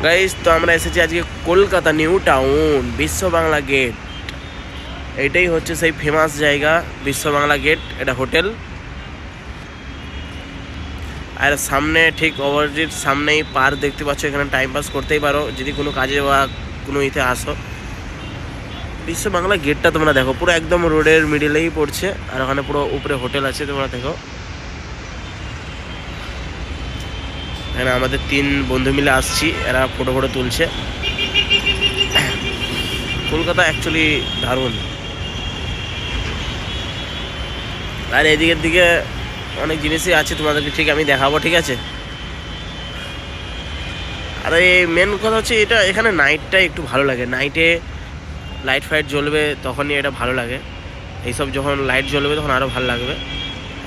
Guys, তো আমরা এসেছি আজকে কলকাতা নিউ টাউন, বিশ্ব বাংলা গেট। এটাই হচ্ছে সেই ফেমাস জায়গা, বিশ্ব বাংলা গেট। এটা হোটেল, আর সামনে ঠিক অপোজিট সামনেই পার্ক দেখতে পাচ্ছ। এখানে টাইম পাস করতেই পারো যদি কোনো কাজে বা কোনো ইতে আসো। বিশ্ব বাংলা গেটটা তোমরা দেখো, পুরো একদম রোডের মিডিলেই পড়ছে, আর ওখানে পুরো উপরে হোটেল আছে। তোমরা দেখো, এখানে আমাদের 3 বন্ধু মিলে আসছি, এরা ফটো তুলছে। কলকাতা অ্যাকচুয়ালি দারুণ। আর এদিকের দিকে অনেক জিনিসই আছে, তোমাদেরকে ঠিক আমি দেখাবো, ঠিক আছে। আর এই মেন কথা হচ্ছে এটা, এখানে নাইটটা একটু ভালো লাগে। নাইটে লাইট ফাইট জ্বলবে, তখনই এটা ভালো লাগে। এইসব যখন লাইট জ্বলবে তখন আরও ভালো লাগবে।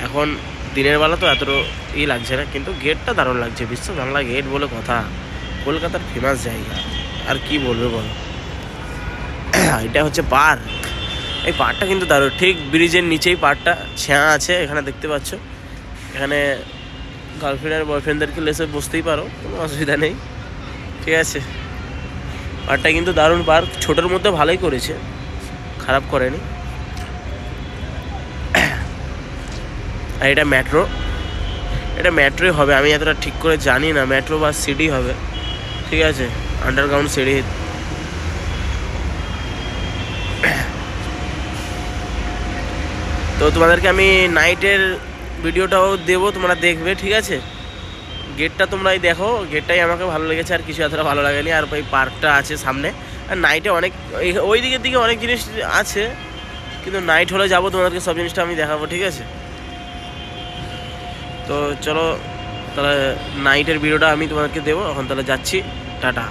এখন দিনের বেলা তো এত লাগছে না, কিন্তু গেটটা দারুণ লাগছে। বিশ্ব বাংলা গেট বলে কথা, কলকাতার ফেমাস জায়গা। আর কি বলবে বলো। এটা হচ্ছে পার্ক। এই পার্কটা কিন্তু দারুণ, ঠিক ব্রিজের নিচেই পার্কটা ছায়া আছে। এখানে দেখতে পাচ্ছ, এখানে গার্লফ্রেন্ড আর বয়ফ্রেন্ডদেরকে লেসে বসতেই পারো, কোনো অসুবিধা নেই, ঠিক আছে। পার্কটা কিন্তু দারুণ পার্ক, ছোটোর মধ্যে ভালোই করেছে, খারাপ করেনি। আর এটা মেট্রো, এটা মেট্রোই হবে, আমি এতটা ঠিক করে জানি না, মেট্রো বা সিটি হবে, ঠিক আছে, আন্ডারগ্রাউন্ড সিটি। তো তোমাদেরকে আমি নাইটের ভিডিওটাও দেবো, তোমরা দেখবে, ঠিক আছে। গেটটা তোমরাই দেখো, গেটটাই আমাকে ভালো লেগেছে, আর কিছু এতটা ভালো লাগেনি। আর ওই পার্কটা আছে সামনে, আর নাইটে অনেক ওই দিকের দিকে অনেক জিনিস আছে, কিন্তু নাইট হলে যাবো, তোমাদেরকে সব জিনিসটা আমি দেখাবো, ঠিক আছে। তো চলো তাহলে নাইটের ভিডিওটা আমি তোমাদেরকে দেবো, এখন তাহলে যাচ্ছি, টাটা।